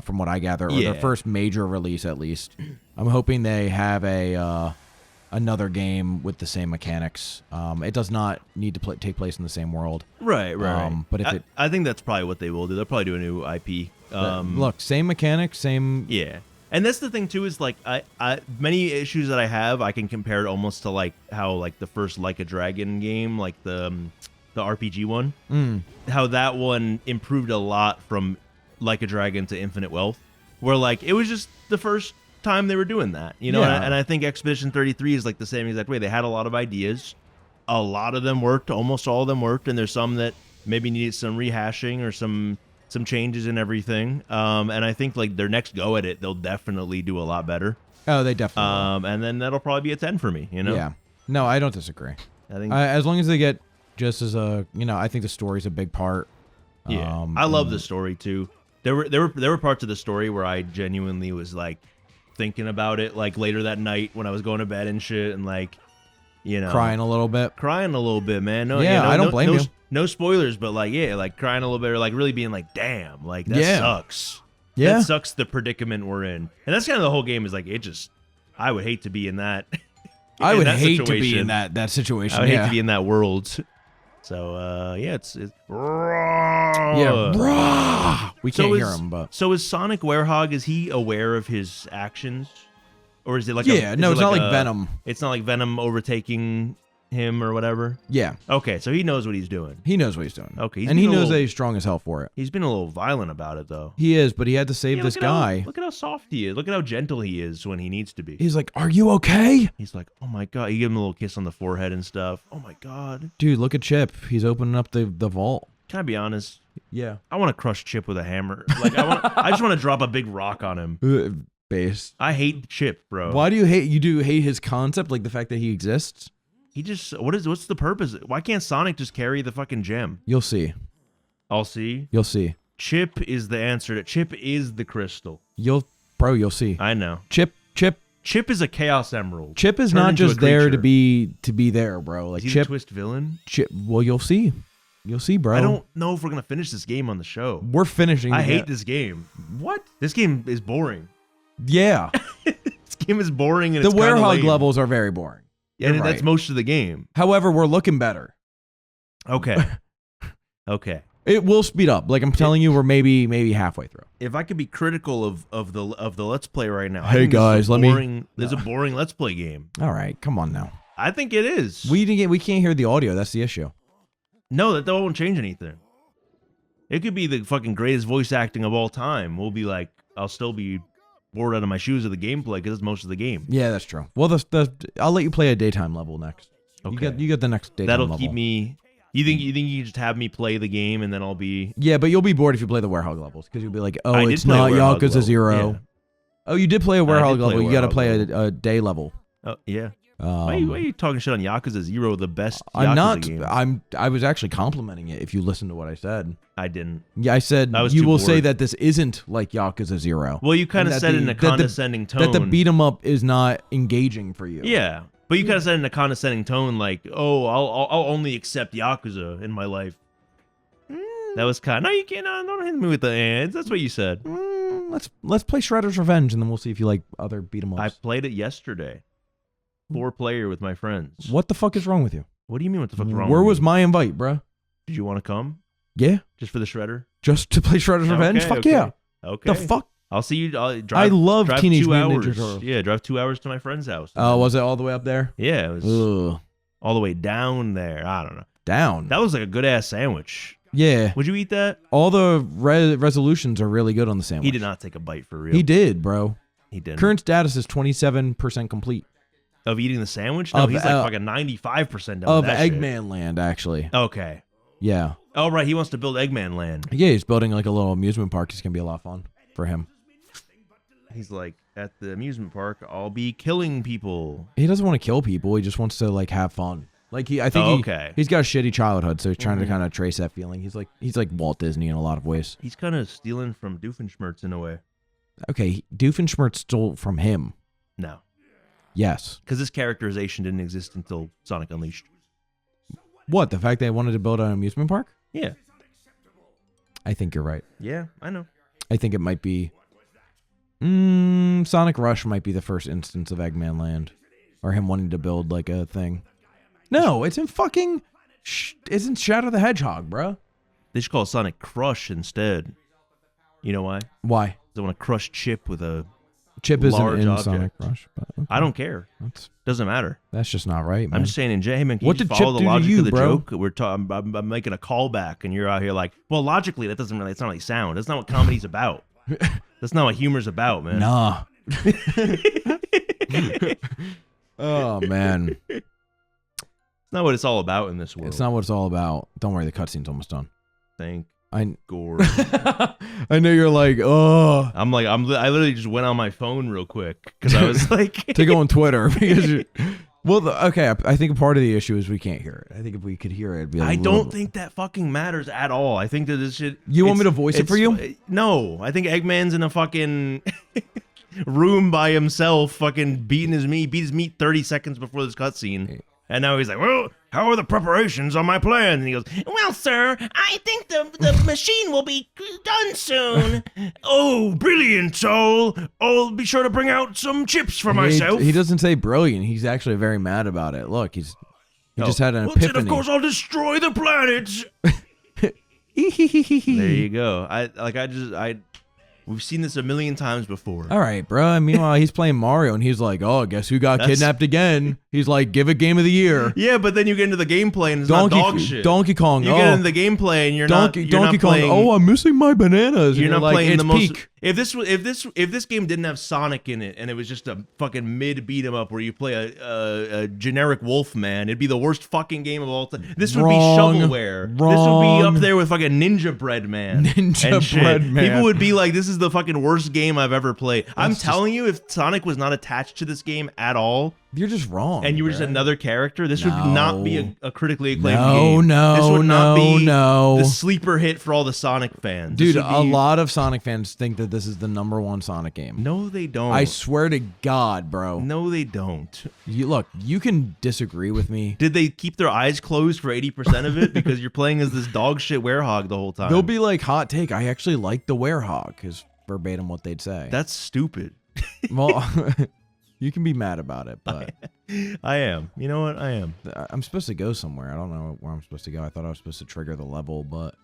Speaker 2: from what I gather, or their first major release at least. I'm hoping they have another game with the same mechanics. It does not need to take place in the same world.
Speaker 1: Right.
Speaker 2: But if
Speaker 1: I think that's probably what they will do. They'll probably do a new IP.
Speaker 2: Look, same mechanics, same.
Speaker 1: Yeah. And that's the thing too, is like I many issues that I have, I can compare it almost to like how like the first Like a Dragon game, like the RPG one, how that one improved a lot from Like a Dragon to Infinite Wealth, where like it was just the first time they were doing that, you know.
Speaker 2: Yeah.
Speaker 1: And I think Expedition 33 is like the same exact way. They had a lot of ideas, a lot of them worked, almost all of them worked, and there's some that maybe needed some rehashing or some changes and everything. And I think like their next go at it, they'll definitely do a lot better.
Speaker 2: Oh, they definitely.
Speaker 1: And then that'll probably be a 10 for me, you know?
Speaker 2: Yeah. No, I don't disagree.
Speaker 1: I think
Speaker 2: As long as they get just as I think the story's a big part.
Speaker 1: yeah. I love the story too. There were parts of the story where I genuinely was like thinking about it like later that night when I was going to bed and shit, and like, you know,
Speaker 2: crying a little bit,
Speaker 1: man. No,
Speaker 2: yeah, I don't blame you.
Speaker 1: No spoilers, but like, yeah, like crying a little bit, or like really being like, damn, like that sucks.
Speaker 2: Yeah,
Speaker 1: that sucks. The predicament we're in, and that's kind of the whole game. Is like, it just, I would hate to be in that.
Speaker 2: I would hate to be in that situation.
Speaker 1: I would hate to be in that world. So it's
Speaker 2: yeah. We can't hear him, but
Speaker 1: so is Sonic Werehog? Is he aware of his actions, or is it like
Speaker 2: no? It's not like Venom.
Speaker 1: It's not like Venom overtaking him or whatever.
Speaker 2: Yeah.
Speaker 1: Okay, so he knows what he's doing.
Speaker 2: He knows what he's doing.
Speaker 1: Okay,
Speaker 2: and he knows that he's strong as hell for it.
Speaker 1: He's been a little violent about it though.
Speaker 2: He is, but he had to save this guy.
Speaker 1: Look at how soft he is. Look at how gentle he is when he needs to be.
Speaker 2: He's like, "Are you okay?"
Speaker 1: He's like, "Oh my god!" You give him a little kiss on the forehead and stuff. Oh my god,
Speaker 2: dude, look at Chip. He's opening up the vault.
Speaker 1: Can I be honest?
Speaker 2: Yeah.
Speaker 1: I want to crush Chip with a hammer. Like I just want to drop a big rock on him.
Speaker 2: Base.
Speaker 1: I hate Chip, bro.
Speaker 2: Why do you hate? You do hate his concept, like the fact that he exists.
Speaker 1: He just what's the purpose? Why can't Sonic just carry the fucking gem?
Speaker 2: You'll see.
Speaker 1: I'll see.
Speaker 2: You'll see.
Speaker 1: Chip is the answer. Chip is the crystal.
Speaker 2: You'll see.
Speaker 1: I know.
Speaker 2: Chip
Speaker 1: is a Chaos Emerald.
Speaker 2: Chip is not just there to be there, bro. Like
Speaker 1: is he
Speaker 2: Chip,
Speaker 1: the twist villain.
Speaker 2: Chip. Well, you'll see. You'll see, bro.
Speaker 1: I don't know if we're gonna finish this game on the show.
Speaker 2: We're finishing.
Speaker 1: I hate this game. What? This game is boring.
Speaker 2: Yeah.
Speaker 1: This game is boring, and
Speaker 2: the
Speaker 1: it's kinda
Speaker 2: Werehog
Speaker 1: lame.
Speaker 2: levels are very boring.
Speaker 1: Yeah, and that's most of the game.
Speaker 2: However, we're looking better.
Speaker 1: Okay. Okay.
Speaker 2: It will speed up. Like I'm telling you, we're maybe halfway through.
Speaker 1: If I could be critical of the Let's Play right now,
Speaker 2: hey guys,
Speaker 1: this is a boring Let's Play game.
Speaker 2: All right, come on now.
Speaker 1: I think it is.
Speaker 2: We can't hear the audio. That's the issue.
Speaker 1: No, that won't change anything. It could be the fucking greatest voice acting of all time. We'll be like, I'll still be bored out of my shoes of the gameplay because it's most of the game.
Speaker 2: Yeah, that's true. Well, I'll let you play a daytime level next.
Speaker 1: Okay.
Speaker 2: You get the next daytime level.
Speaker 1: That'll keep me. You think you just have me play the game and then I'll be.
Speaker 2: Yeah, but you'll be bored if you play the Werehog levels because you'll be like, oh, it's
Speaker 1: play
Speaker 2: not Yakuza 0.
Speaker 1: Yeah.
Speaker 2: Oh, you did play a Werehog level. You got to play a day level.
Speaker 1: Oh yeah. Why are you talking shit on Yakuza 0, the best Yakuza
Speaker 2: I'm not.
Speaker 1: game?
Speaker 2: I was actually complimenting it. If you listen to what I said,
Speaker 1: I didn't.
Speaker 2: Yeah, I said you will say that this isn't like Yakuza 0.
Speaker 1: Well, you kind of said it in a condescending tone.
Speaker 2: That the beat 'em up is not engaging for you.
Speaker 1: Yeah, but you kind of said it in a condescending tone, like, "Oh, I'll only accept Yakuza in my life." That was kind. No, you can't. Don't hit me with the hands. That's what you said.
Speaker 2: Let's play Shredder's Revenge, and then we'll see if you like other beat 'em ups.
Speaker 1: I played it yesterday. 4-player with my friends.
Speaker 2: What the fuck is wrong with you?
Speaker 1: What do you mean? What the fuck's wrong?
Speaker 2: Where
Speaker 1: with
Speaker 2: was
Speaker 1: me?
Speaker 2: my invite, bro?
Speaker 1: Did you want to come?
Speaker 2: Yeah,
Speaker 1: Just for the shredder?
Speaker 2: just to play Shredder's Revenge. Fuck yeah.
Speaker 1: Okay.
Speaker 2: The fuck?
Speaker 1: I'll see you. I'll drive,
Speaker 2: I love
Speaker 1: drive
Speaker 2: Teenage
Speaker 1: 2
Speaker 2: Mutant
Speaker 1: hours.
Speaker 2: Ninja Turtles.
Speaker 1: Yeah, drive 2 hours to my friend's house.
Speaker 2: Oh, was it all the way up there?
Speaker 1: Yeah, it was
Speaker 2: Ugh.
Speaker 1: all the way down there. I don't know.
Speaker 2: Down.
Speaker 1: That was like a good ass sandwich.
Speaker 2: Yeah.
Speaker 1: Would you eat that?
Speaker 2: All the resolutions are really good on the sandwich.
Speaker 1: He did not take a bite for real.
Speaker 2: He did, bro.
Speaker 1: He didn't.
Speaker 2: Current status is 27% complete.
Speaker 1: Of eating the sandwich? No,
Speaker 2: Of,
Speaker 1: he's like fucking 95% done
Speaker 2: Of
Speaker 1: with that shit.
Speaker 2: Eggman Land, actually.
Speaker 1: Okay.
Speaker 2: Yeah.
Speaker 1: Oh, right. He wants to build Eggman Land.
Speaker 2: Yeah, he's building like a little amusement park. It's going to be a lot of fun for him.
Speaker 1: He's like, at the amusement park, I'll be killing people.
Speaker 2: He doesn't want to kill people. He just wants to like have fun. Like I think he's got a shitty childhood, so he's trying to kind of trace that feeling. He's like Walt Disney in a lot of ways.
Speaker 1: He's kind of stealing from Doofenshmirtz in a way.
Speaker 2: Okay, Doofenshmirtz stole from him.
Speaker 1: No.
Speaker 2: Yes.
Speaker 1: Because this characterization didn't exist until Sonic Unleashed.
Speaker 2: What? The fact they wanted to build an amusement park?
Speaker 1: Yeah.
Speaker 2: I think you're right.
Speaker 1: Yeah, I know.
Speaker 2: I think it might be. Sonic Rush might be the first instance of Eggman Land, or him wanting to build like a thing. No, it's in fucking. It's in Shadow the Hedgehog, bro.
Speaker 1: They should call it Sonic Crush instead. You know why?
Speaker 2: Why?
Speaker 1: They want to crush Chip with a
Speaker 2: Chip isn't
Speaker 1: large
Speaker 2: in
Speaker 1: object.
Speaker 2: Sonic Rush, but okay.
Speaker 1: I don't care. Doesn't matter.
Speaker 2: That's just not right, man.
Speaker 1: I'm just saying, in hey man, can
Speaker 2: What
Speaker 1: you
Speaker 2: did
Speaker 1: just follow
Speaker 2: Chip
Speaker 1: the
Speaker 2: do to
Speaker 1: logic
Speaker 2: you,
Speaker 1: of the
Speaker 2: bro?
Speaker 1: joke? I'm making a callback, and you're out here like, well, logically, that doesn't really. It's not really sound. That's not what comedy's about. That's not what humor's about, man.
Speaker 2: Nah. Oh man,
Speaker 1: It's not what it's all about in this world.
Speaker 2: it's not what it's all about. Don't worry, the cutscene's almost done.
Speaker 1: Thank
Speaker 2: I
Speaker 1: God.
Speaker 2: I know you're like, oh,
Speaker 1: I literally just went on my phone real quick because I was like,
Speaker 2: to go on Twitter because you. Well, okay, I think a part of the issue is we can't hear it. I think if we could hear it, it'd be.
Speaker 1: I don't think that fucking matters at all. I think that this shit.
Speaker 2: You want me to voice it for you?
Speaker 1: No, I think Eggman's in a fucking room by himself, fucking beat his meat 30 seconds before this cutscene. And now he's like, well, how are the preparations on my plan? And he goes, well, sir, I think the machine will be done soon. Oh, brilliant, Soul. I'll be sure to bring out some chips for myself.
Speaker 2: He doesn't say brilliant. He's actually very mad about it. Look, he just had an
Speaker 1: Well,
Speaker 2: epiphany.
Speaker 1: then, of course, I'll destroy the planet. There you go. We've seen this a million times before.
Speaker 2: All right, bro. And meanwhile, he's playing Mario, and he's like, "Oh, guess who got kidnapped again?" He's like, "Give it Game of the Year."
Speaker 1: Yeah, but then you get into the gameplay, and it's not dog shit.
Speaker 2: Donkey Kong.
Speaker 1: You get into the gameplay, and you're
Speaker 2: Donkey
Speaker 1: not
Speaker 2: Kong.
Speaker 1: playing,
Speaker 2: Oh, I'm missing my bananas.
Speaker 1: You're not
Speaker 2: like,
Speaker 1: playing
Speaker 2: it's
Speaker 1: the most.
Speaker 2: peak.
Speaker 1: If this game didn't have Sonic in it, and it was just a fucking mid beat 'em up where you play a generic wolf man, it'd be the worst fucking game of all time. This would be shovelware. This would be up there with fucking Ninja Bread Man.
Speaker 2: Ninja Bread Man.
Speaker 1: People would be like, "This is the fucking worst game I've ever played." I'm telling you, if Sonic was not attached to this game at all,
Speaker 2: you're just wrong.
Speaker 1: and you were just another character, this would not be a critically acclaimed
Speaker 2: game. This would not be the
Speaker 1: sleeper hit for all the Sonic fans.
Speaker 2: Dude, a lot of Sonic fans think that this is the #1 Sonic game.
Speaker 1: No, they don't.
Speaker 2: I swear to God, bro.
Speaker 1: No, they don't.
Speaker 2: Look, you can disagree with me.
Speaker 1: Did they keep their eyes closed for 80% of it because you're playing as this dog shit werehog the whole time?
Speaker 2: They'll be like, hot take, I actually like the werehog, is verbatim what they'd say.
Speaker 1: That's stupid.
Speaker 2: Well, you can be mad about it, but
Speaker 1: I am. You know what? I am.
Speaker 2: I'm supposed to go somewhere. I don't know where I'm supposed to go. I thought I was supposed to trigger the level, but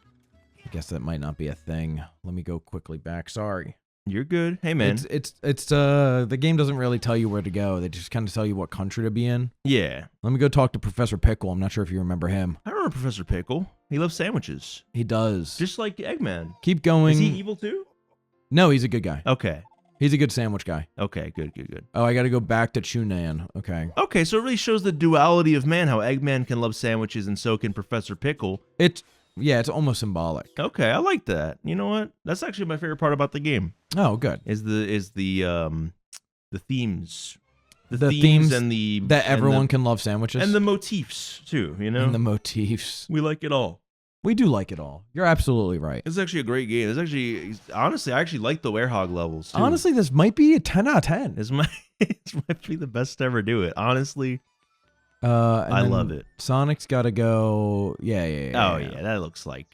Speaker 2: I guess that might not be a thing. Let me go quickly back. Sorry.
Speaker 1: You're good. Hey man.
Speaker 2: It's the game doesn't really tell you where to go. They just kind of tell you what country to be in.
Speaker 1: Yeah.
Speaker 2: Let me go talk to Professor Pickle. I'm not sure if you remember him.
Speaker 1: I remember Professor Pickle. He loves sandwiches.
Speaker 2: He does.
Speaker 1: Just like Eggman.
Speaker 2: Keep going.
Speaker 1: Is he evil too?
Speaker 2: No, he's a good guy.
Speaker 1: Okay.
Speaker 2: He's a good sandwich guy.
Speaker 1: Okay, good.
Speaker 2: Oh, I got to go back to Chunan. Okay.
Speaker 1: Okay, so it really shows the duality of man, how Eggman can love sandwiches and so can Professor Pickle.
Speaker 2: It's almost symbolic.
Speaker 1: Okay, I like that. You know what? That's actually my favorite part about the game.
Speaker 2: Oh, good.
Speaker 1: Is the themes.
Speaker 2: The themes
Speaker 1: and the
Speaker 2: that everyone can love sandwiches.
Speaker 1: And the motifs too, you know?
Speaker 2: And the motifs.
Speaker 1: We like it all.
Speaker 2: We do like it all. You're absolutely right.
Speaker 1: It's actually a great game. It's actually, honestly, I actually like the werehog levels too.
Speaker 2: Honestly, this might be a 10 out of 10.
Speaker 1: This might be the best to ever do it. Honestly,
Speaker 2: I
Speaker 1: love it.
Speaker 2: Sonic's got to go. Yeah.
Speaker 1: Oh yeah, that looks like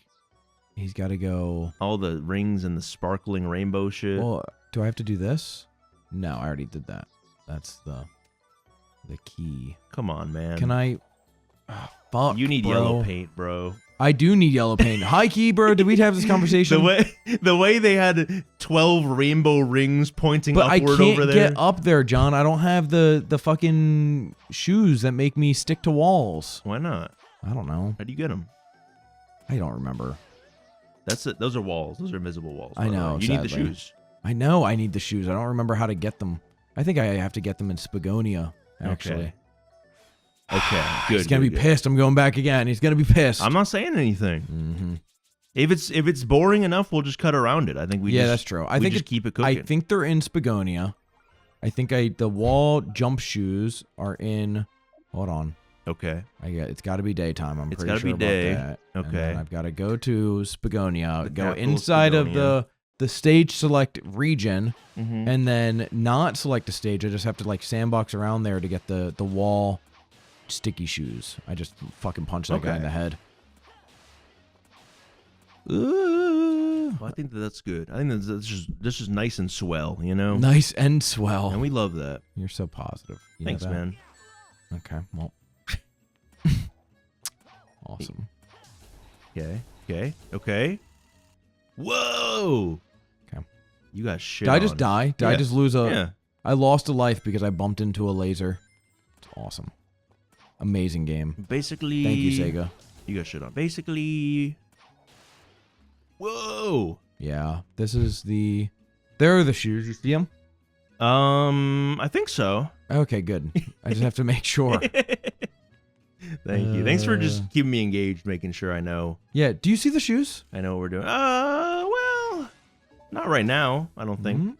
Speaker 2: he's got to go.
Speaker 1: All the rings and the sparkling rainbow shit.
Speaker 2: Well, do I have to do this? No, I already did that. That's the. The key.
Speaker 1: Come on, man.
Speaker 2: Can I? Fuck.
Speaker 1: You need
Speaker 2: bro.
Speaker 1: yellow paint, bro.
Speaker 2: I do need yellow paint. Hi, key, bro. Did we have this conversation?
Speaker 1: The way they had 12 rainbow rings pointing
Speaker 2: but
Speaker 1: upward
Speaker 2: I can't
Speaker 1: over there.
Speaker 2: get up there, John. I don't have the fucking shoes that make me stick to walls.
Speaker 1: Why not?
Speaker 2: I don't know.
Speaker 1: How do you get them?
Speaker 2: I don't remember.
Speaker 1: That's it. Those are walls. Those are invisible walls.
Speaker 2: I know.
Speaker 1: You need the
Speaker 2: sadly.
Speaker 1: shoes.
Speaker 2: I know I need the shoes. I don't remember how to get them. I think I have to get them in Spagonia, actually.
Speaker 1: Okay, good.
Speaker 2: He's gonna be pissed. I'm going back again. He's gonna be pissed.
Speaker 1: I'm not saying anything.
Speaker 2: Mm-hmm.
Speaker 1: If it's boring enough, we'll just cut around it. I think we
Speaker 2: that's true. I think
Speaker 1: just keep it cooking.
Speaker 2: I think they're in Spagonia. I think the wall jump shoes are in. Hold on.
Speaker 1: Okay.
Speaker 2: It's got to be daytime.
Speaker 1: It's
Speaker 2: pretty sure
Speaker 1: gotta be day.
Speaker 2: about that. And
Speaker 1: Okay.
Speaker 2: then I've got to go to Spagonia.
Speaker 1: The
Speaker 2: Go
Speaker 1: capital
Speaker 2: inside of
Speaker 1: Spagonia.
Speaker 2: the stage select region,
Speaker 1: Mhm.
Speaker 2: and then not select a stage. I just have to like sandbox around there to get the wall sticky shoes. I just fucking punch that guy in
Speaker 1: Okay.
Speaker 2: the head. Ooh.
Speaker 1: Well, I think that's good. I think that's just nice and swell, you know.
Speaker 2: Nice and swell.
Speaker 1: And we love that.
Speaker 2: You're so positive. You know
Speaker 1: Thanks,
Speaker 2: that?
Speaker 1: man.
Speaker 2: Okay, well. Awesome.
Speaker 1: Okay. Whoa.
Speaker 2: Okay.
Speaker 1: You got shit.
Speaker 2: Did I just
Speaker 1: on.
Speaker 2: die? Did I
Speaker 1: Yeah.
Speaker 2: just lose a...
Speaker 1: Yeah.
Speaker 2: I lost a life because I bumped into a laser. It's awesome. Amazing game.
Speaker 1: Basically.
Speaker 2: Thank you, Sega.
Speaker 1: You got shit on. Basically. Whoa.
Speaker 2: Yeah, this is the... There are the shoes. You see them?
Speaker 1: I think so.
Speaker 2: Okay, good. I just have to make sure.
Speaker 1: Thank you. Thanks for just keeping me engaged, making sure I know
Speaker 2: Yeah, do you see the shoes?
Speaker 1: what we're doing. Well, not right now. I don't think.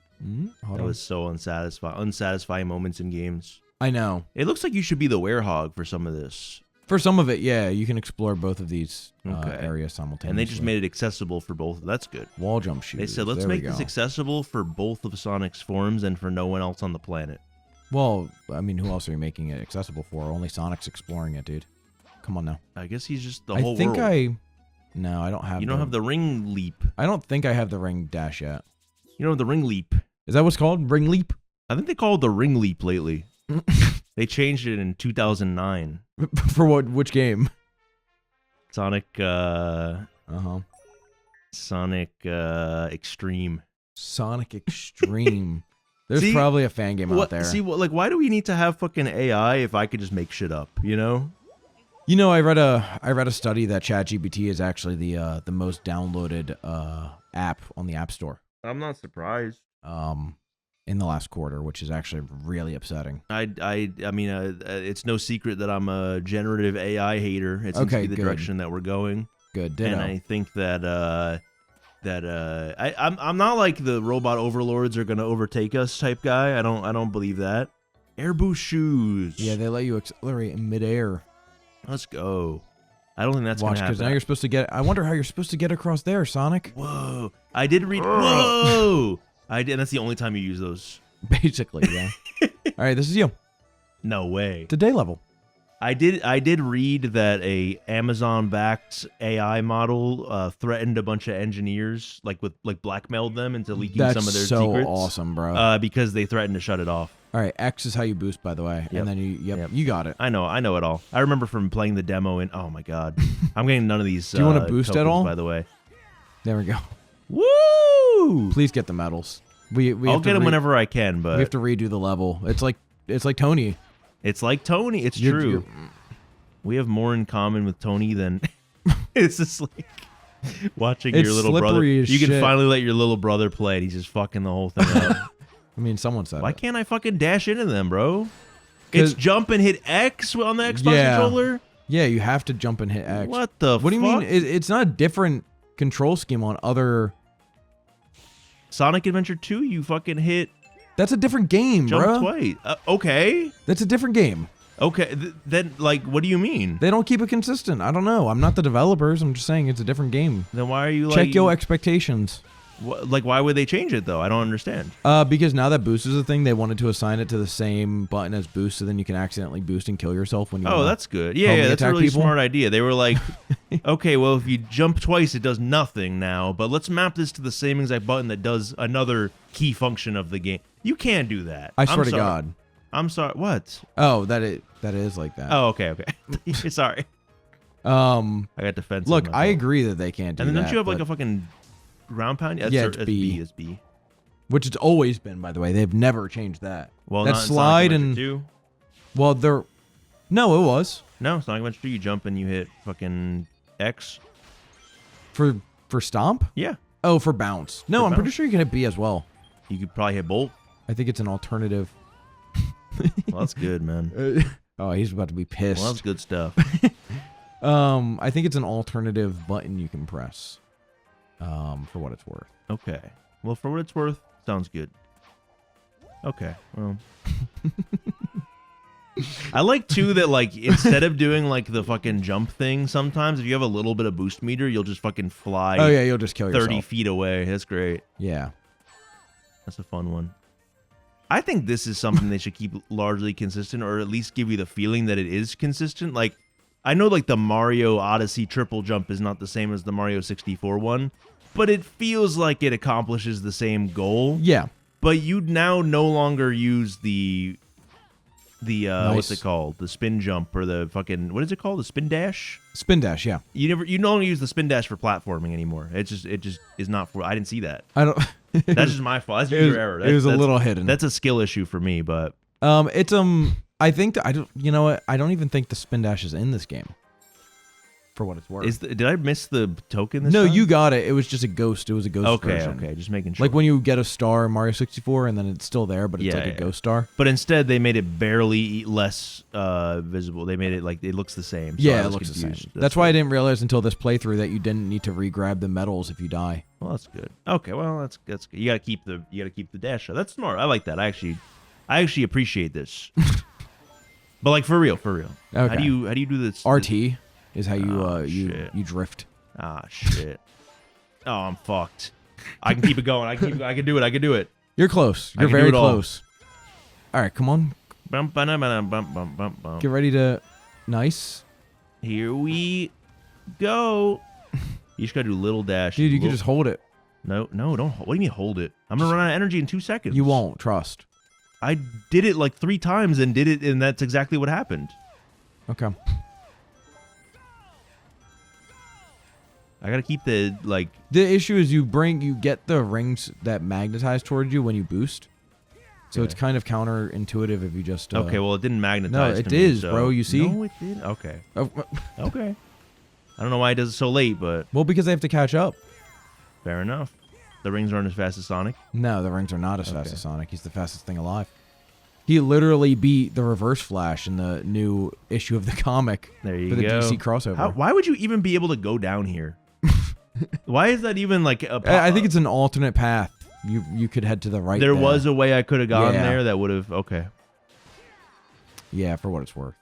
Speaker 2: Hold
Speaker 1: That
Speaker 2: on.
Speaker 1: was so unsatisfying moments in games.
Speaker 2: I know.
Speaker 1: It looks like you should be the werehog for some of this.
Speaker 2: For some of it, yeah, you can explore both of these
Speaker 1: Okay.
Speaker 2: areas simultaneously.
Speaker 1: And they just made it accessible for both. That's good.
Speaker 2: wall jump shoes.
Speaker 1: They said, let's
Speaker 2: There we
Speaker 1: make this
Speaker 2: go.
Speaker 1: accessible for both of Sonic's forms and for no one else on the planet.
Speaker 2: Well, I mean, who else are you making it accessible for? Only Sonic's exploring it, dude. Come on now.
Speaker 1: I guess he's just the
Speaker 2: I
Speaker 1: whole
Speaker 2: think
Speaker 1: world.
Speaker 2: No, I don't have.
Speaker 1: You don't have the ring leap.
Speaker 2: I don't think I have the ring dash yet.
Speaker 1: You don't have the ring leap.
Speaker 2: Is that what's called? Ring leap?
Speaker 1: I think they call it the ring leap lately. They changed it in 2009.
Speaker 2: For what? Which game?
Speaker 1: Sonic, Sonic Extreme.
Speaker 2: Sonic Extreme. There's
Speaker 1: See?
Speaker 2: probably a fan game out there.
Speaker 1: See, like, why do we need to have fucking AI if I could just make shit up? You know?
Speaker 2: You know, I read a study that ChatGPT is actually the most downloaded app on the App Store.
Speaker 1: I'm not surprised.
Speaker 2: In the last quarter, which is actually really upsetting.
Speaker 1: I mean, it's no secret that I'm a generative AI hater. It seems to be the
Speaker 2: good.
Speaker 1: direction that we're going.
Speaker 2: Good, ditto.
Speaker 1: And I think that I'm not like the robot overlords are gonna overtake us type guy. I don't believe that. Air boost shoes.
Speaker 2: Yeah, they let you accelerate in midair.
Speaker 1: Let's go. I don't think that's
Speaker 2: Watch,
Speaker 1: gonna
Speaker 2: because
Speaker 1: happen.
Speaker 2: now you're supposed to get. I wonder how you're supposed to get across there, Sonic.
Speaker 1: Whoa! I did read. Whoa! I did. That's the only time you use those.
Speaker 2: Basically, yeah. All right, this is you.
Speaker 1: No way.
Speaker 2: Today level.
Speaker 1: I did read that a Amazon-backed AI model threatened a bunch of engineers, like blackmailed them into leaking
Speaker 2: That's
Speaker 1: some of their
Speaker 2: so
Speaker 1: secrets.
Speaker 2: awesome, bro.
Speaker 1: Because they threatened to shut it off.
Speaker 2: All right, X is how you boost, by the way,
Speaker 1: Yep.
Speaker 2: and then you got it.
Speaker 1: I know it all. I remember from playing the demo, and oh my god, I'm getting none of these.
Speaker 2: Do you want to boost at
Speaker 1: tokens,
Speaker 2: all?
Speaker 1: By the way,
Speaker 2: There we go.
Speaker 1: woo!
Speaker 2: Please get the medals. We
Speaker 1: I'll
Speaker 2: have to
Speaker 1: get them whenever I can, but
Speaker 2: we have to redo the level. It's like Tony.
Speaker 1: it's like Tony. It's
Speaker 2: You're-
Speaker 1: true.
Speaker 2: you're-
Speaker 1: We have more in common with Tony than it's just like watching
Speaker 2: It's
Speaker 1: your little brother.
Speaker 2: slippery as
Speaker 1: You can
Speaker 2: shit.
Speaker 1: finally let your little brother play, and he's just fucking the whole thing up.
Speaker 2: I mean, someone said
Speaker 1: Why
Speaker 2: it.
Speaker 1: can't I fucking dash into them, bro? It's
Speaker 2: 'Cause-
Speaker 1: jump and hit X on the Xbox
Speaker 2: Yeah.
Speaker 1: controller.
Speaker 2: Yeah, you have to jump and hit X.
Speaker 1: What the?
Speaker 2: What do you mean?
Speaker 1: fuck?
Speaker 2: It's not a different control scheme on other.
Speaker 1: Sonic Adventure 2, you fucking hit
Speaker 2: That's a different game,
Speaker 1: jump
Speaker 2: bro.
Speaker 1: twice. Okay.
Speaker 2: That's a different game.
Speaker 1: Okay. Then, like, what do you mean?
Speaker 2: They don't keep it consistent. I don't know. I'm not the developers. I'm just saying it's a different game.
Speaker 1: Then why are you like?
Speaker 2: Check your expectations.
Speaker 1: Like, why would they change it though? I don't understand.
Speaker 2: Because now that boost is a thing, they wanted to assign it to the same button as boost, so then you can accidentally boost and kill yourself when you.
Speaker 1: Oh,
Speaker 2: wanna
Speaker 1: that's good. Yeah,
Speaker 2: homely
Speaker 1: that's a
Speaker 2: attack
Speaker 1: really
Speaker 2: people.
Speaker 1: smart idea. They were like, okay, well, if you jump twice, it does nothing now, but let's map this to the same exact button that does another key function of the game. You can't do that.
Speaker 2: I
Speaker 1: I'm
Speaker 2: swear to
Speaker 1: sorry.
Speaker 2: God.
Speaker 1: I'm sorry. What?
Speaker 2: Oh, that is like that.
Speaker 1: Oh, okay. Sorry. I got defensive.
Speaker 2: Look,
Speaker 1: myself.
Speaker 2: I agree that they can't do that.
Speaker 1: And then don't you have like
Speaker 2: but-
Speaker 1: a fucking ground pound?
Speaker 2: Yeah, it's B.
Speaker 1: It's B.
Speaker 2: Which it's always been, by the way. They've never changed that.
Speaker 1: Well,
Speaker 2: that
Speaker 1: not in
Speaker 2: slide
Speaker 1: Sonic
Speaker 2: and
Speaker 1: Adventure 2.
Speaker 2: well, they're no, it was
Speaker 1: No, Sonic Adventure 2. You jump and you hit fucking X.
Speaker 2: for Stomp.
Speaker 1: Yeah,
Speaker 2: Oh, for bounce. No,
Speaker 1: For
Speaker 2: I'm pretty
Speaker 1: bounce.
Speaker 2: sure you can hit B as well.
Speaker 1: you could probably hit Bolt.
Speaker 2: I think it's an alternative.
Speaker 1: Well, that's good, man.
Speaker 2: Oh, he's about to be pissed.
Speaker 1: Well, that's good stuff.
Speaker 2: I think it's an alternative button you can press. For what it's worth.
Speaker 1: Okay. Well, for what it's worth, sounds good. Okay. Well. I like too that like instead of doing like the fucking jump thing, sometimes if you have a little bit of boost meter, you'll just fucking fly.
Speaker 2: Oh yeah, you'll just kill
Speaker 1: 30
Speaker 2: yourself.
Speaker 1: feet away. That's great.
Speaker 2: Yeah.
Speaker 1: That's a fun one. I think this is something they should keep largely consistent, or at least give you the feeling that it is consistent. Like, I know like the Mario Odyssey triple jump is not the same as the Mario 64 one, but it feels like it accomplishes the same goal.
Speaker 2: Yeah.
Speaker 1: But you now no longer use the
Speaker 2: Nice.
Speaker 1: What's it called? The spin jump or the fucking, what is it called? The spin dash?
Speaker 2: Spin dash, yeah.
Speaker 1: You no longer use the spin dash for platforming anymore. It just is not for. I didn't see that.
Speaker 2: I don't
Speaker 1: That's just my fault. That's
Speaker 2: it was,
Speaker 1: user error.
Speaker 2: it was a
Speaker 1: That's-
Speaker 2: little hidden.
Speaker 1: That's a skill issue for me, but
Speaker 2: It's I think that I don't. You know what? I don't even think the spin dash is in this game. For what it's worth.
Speaker 1: did I miss the token this
Speaker 2: No,
Speaker 1: time?
Speaker 2: you got it. It was just a ghost. It was a ghost
Speaker 1: Okay,
Speaker 2: version.
Speaker 1: okay, just making sure.
Speaker 2: Like when you get a star in Mario 64 and then it's still there, but it's
Speaker 1: Yeah,
Speaker 2: like a
Speaker 1: yeah.
Speaker 2: ghost star.
Speaker 1: But instead, they made it barely less visible. They made it like it looks the same. So
Speaker 2: Yeah,
Speaker 1: I
Speaker 2: it
Speaker 1: was
Speaker 2: looks the
Speaker 1: confused.
Speaker 2: same. That's why I didn't realize until this playthrough that you didn't need to re-grab the medals if you die.
Speaker 1: Well, that's good. Okay, well that's good. You gotta keep the dash. That's smart. I like that. I actually appreciate this. But like for real.
Speaker 2: Okay.
Speaker 1: How do you do this?
Speaker 2: RT is how you
Speaker 1: Oh,
Speaker 2: you
Speaker 1: shit.
Speaker 2: drift.
Speaker 1: Ah shit. Oh, I'm fucked. I can keep it going. I can do it.
Speaker 2: You're close.
Speaker 1: I
Speaker 2: You're
Speaker 1: can do
Speaker 2: very
Speaker 1: it all.
Speaker 2: close. All right, come on.
Speaker 1: Bum, ba-dum, ba-dum, bum, bum, bum, bum.
Speaker 2: Get ready to. Nice,
Speaker 1: Here we go. You just gotta do little dash.
Speaker 2: dude. You can
Speaker 1: Little-
Speaker 2: just hold it.
Speaker 1: No, don't. What do you mean hold it? I'm gonna run out of energy in 2 seconds.
Speaker 2: You won't. Trust.
Speaker 1: I did it like 3 times and did it, and that's exactly what happened.
Speaker 2: Okay.
Speaker 1: I gotta keep the like.
Speaker 2: The issue is you get the rings that magnetize towards you when you boost. So it's
Speaker 1: Okay.
Speaker 2: kind of counterintuitive if you just.
Speaker 1: Okay, well, it didn't magnetize.
Speaker 2: no, it
Speaker 1: to me,
Speaker 2: is,
Speaker 1: so-
Speaker 2: bro, you see?
Speaker 1: No, it did. Okay.
Speaker 2: Oh,
Speaker 1: Okay. I don't know why it does it so late, but
Speaker 2: well, because they have to catch up.
Speaker 1: fair enough. The rings aren't as fast as Sonic.
Speaker 2: No, the rings are not as fast
Speaker 1: Okay.
Speaker 2: as Sonic. He's the fastest thing alive. He literally beat the Reverse Flash in the new issue of the comic
Speaker 1: There you
Speaker 2: for the
Speaker 1: go.
Speaker 2: DC crossover.
Speaker 1: Why would you even be able to go down here? Why is that even like a?
Speaker 2: I think it's an alternate path. You could head to the right.
Speaker 1: There was a way I could have gone
Speaker 2: Yeah.
Speaker 1: there that would have. Okay.
Speaker 2: Yeah, for what it's worth.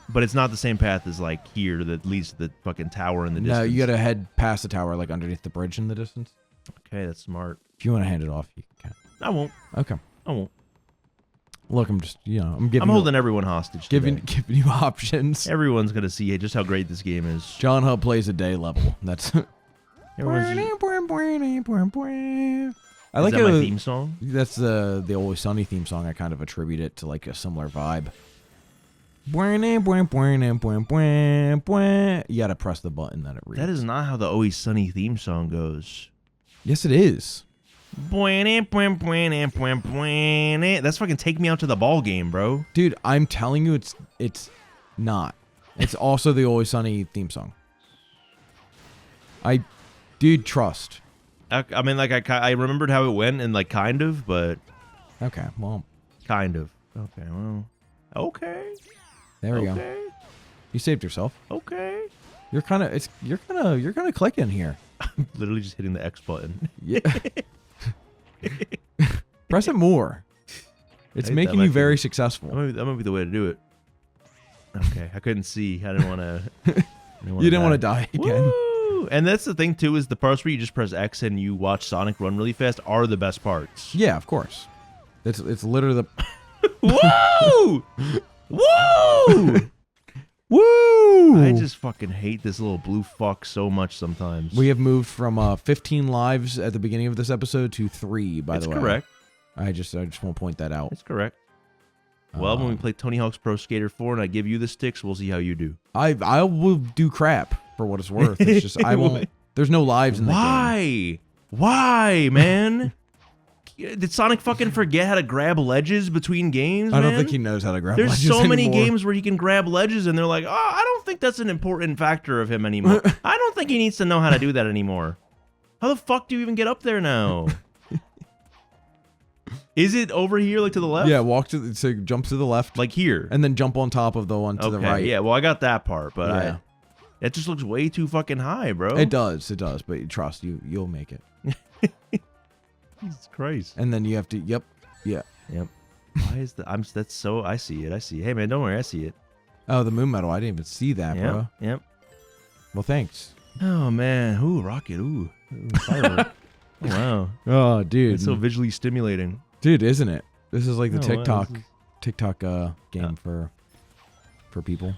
Speaker 1: But it's not the same path as like here that leads to the fucking tower in the distance.
Speaker 2: No, you gotta head past the tower, like underneath the bridge in the distance.
Speaker 1: Okay, that's smart.
Speaker 2: If you want to hand it off, you can.
Speaker 1: I won't.
Speaker 2: Okay.
Speaker 1: I won't.
Speaker 2: Look, I'm just, I'm giving
Speaker 1: I'm
Speaker 2: you,
Speaker 1: holding everyone hostage.
Speaker 2: giving
Speaker 1: Today.
Speaker 2: giving you options.
Speaker 1: Everyone's gonna see just how great this game is.
Speaker 2: John Hub plays a day level. That's.
Speaker 1: Everyone's just,
Speaker 2: I like
Speaker 1: is that my
Speaker 2: how-
Speaker 1: theme song?
Speaker 2: That's the Always Sunny theme song. I kind of attribute it to like a similar vibe. You gotta press the button that it reads.
Speaker 1: That is not how the Always Sunny theme song goes.
Speaker 2: Yes, it is.
Speaker 1: That's fucking Take Me Out to the Ball Game, bro.
Speaker 2: Dude, I'm telling you, it's not. It's also the Always Sunny theme song. Dude, trust.
Speaker 1: I mean, like I remembered how it went and like kind of, but
Speaker 2: Okay, well,
Speaker 1: kind of. Okay, well, okay.
Speaker 2: there we go.
Speaker 1: Okay.
Speaker 2: You saved yourself.
Speaker 1: Okay.
Speaker 2: You're kind of clicking here.
Speaker 1: Literally just hitting the X button.
Speaker 2: Yeah. Press it more. It's
Speaker 1: I hate
Speaker 2: making
Speaker 1: that,
Speaker 2: you
Speaker 1: my
Speaker 2: very
Speaker 1: friend.
Speaker 2: successful.
Speaker 1: That might be the way to do it. Okay, I couldn't see. I didn't want to.
Speaker 2: You didn't want to die again.
Speaker 1: Woo! And that's the thing too, is the parts where you just press X and you watch Sonic run really fast are the best parts.
Speaker 2: Yeah, of course. It's literally the
Speaker 1: Woo! Woo!
Speaker 2: woo.
Speaker 1: I just fucking hate this little blue fuck so much sometimes.
Speaker 2: We have moved from 15 lives at the beginning of this episode to 3. By
Speaker 1: It's
Speaker 2: the way,
Speaker 1: correct.
Speaker 2: I just want to point that out.
Speaker 1: It's correct. Well, when we play Tony Hawk's Pro Skater 4 and I give you the sticks, we'll see how you do.
Speaker 2: I will do crap for what it's worth. It's just I won't. There's no lives in the game.
Speaker 1: Why, man? Did Sonic fucking forget how to grab ledges between games, man?
Speaker 2: I don't think he knows how to grab
Speaker 1: There's
Speaker 2: ledges
Speaker 1: so many
Speaker 2: anymore.
Speaker 1: games where he can grab ledges, and they're like, oh, I don't think that's an important factor of him anymore. I don't think he needs to know how to do that anymore. How the fuck do you even get up there now? Is it over here, like to the left?
Speaker 2: Yeah, so jump to the left.
Speaker 1: Like here.
Speaker 2: And then jump on top of the one to the right.
Speaker 1: Yeah, well, I got that part, but
Speaker 2: Yeah.
Speaker 1: it just looks way too fucking high, bro.
Speaker 2: It does, but trust you'll make it.
Speaker 1: Jesus Christ.
Speaker 2: And then you have to, yep.
Speaker 1: Why is that? I see it. Hey, man, don't worry, I see it.
Speaker 2: Oh, the moon medal. I didn't even see that, bro.
Speaker 1: Yep.
Speaker 2: Well, thanks.
Speaker 1: Oh, man. Ooh, rocket. Ooh. Firework. Oh, wow.
Speaker 2: Oh, dude.
Speaker 1: It's so visually stimulating.
Speaker 2: Dude, isn't it? This is like the
Speaker 1: Oh, wow,
Speaker 2: TikTok game for people.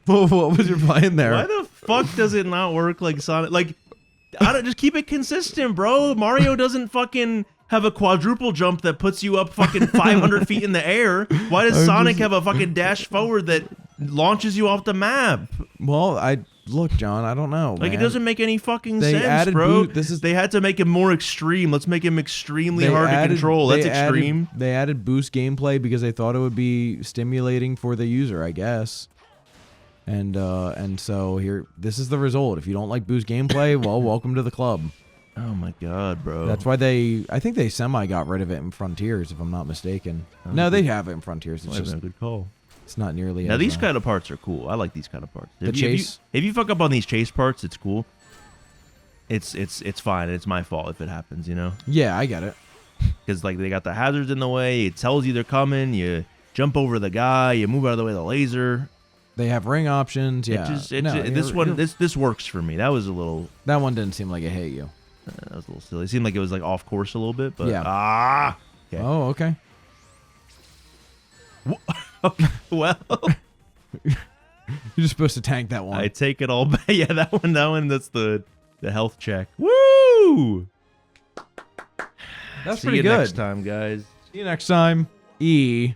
Speaker 2: Well, what was your plan there?
Speaker 1: Why the fuck does it not work like Sonic? Like, just keep it consistent, bro. Mario doesn't fucking have a quadruple jump that puts you up fucking 500 feet in the air. Why does Sonic have a fucking dash forward that launches you off the map?
Speaker 2: Well, look, John, I don't know.
Speaker 1: Like,
Speaker 2: man.
Speaker 1: it doesn't make any fucking
Speaker 2: They
Speaker 1: sense,
Speaker 2: added
Speaker 1: bro.
Speaker 2: boot-
Speaker 1: They had to make him more extreme. Let's make him extremely hard to control. That's extreme.
Speaker 2: They added boost gameplay because they thought it would be stimulating for the user, I guess. And so here, this is the result. If you don't like boost gameplay, well, welcome to the club.
Speaker 1: Oh my god, bro.
Speaker 2: That's why I think they semi got rid of it in Frontiers, if I'm not mistaken. No, they have it in Frontiers. It's just
Speaker 1: a good call.
Speaker 2: it's not nearly.
Speaker 1: Now
Speaker 2: as,
Speaker 1: these kind of parts are cool. I like these kind of parts.
Speaker 2: Chase.
Speaker 1: If you fuck up on these chase parts, it's cool. It's fine. It's my fault if it happens, you know.
Speaker 2: Yeah, I get it.
Speaker 1: Because like they got the hazards in the way. It tells you they're coming. You jump over the guy. You move out of the way of the laser.
Speaker 2: They have ring options. Yeah.
Speaker 1: This works for me. That was a little.
Speaker 2: That one didn't seem like it hit you.
Speaker 1: That was a little silly. It seemed like it was like off course a little bit, but
Speaker 2: yeah.
Speaker 1: Okay.
Speaker 2: Oh, okay.
Speaker 1: Well,
Speaker 2: you're just supposed to tank that one.
Speaker 1: I take it all back. Yeah, that one. That's the health check. Woo!
Speaker 2: That's
Speaker 1: See
Speaker 2: pretty
Speaker 1: you
Speaker 2: good.
Speaker 1: next time, guys.
Speaker 2: See you next time. E.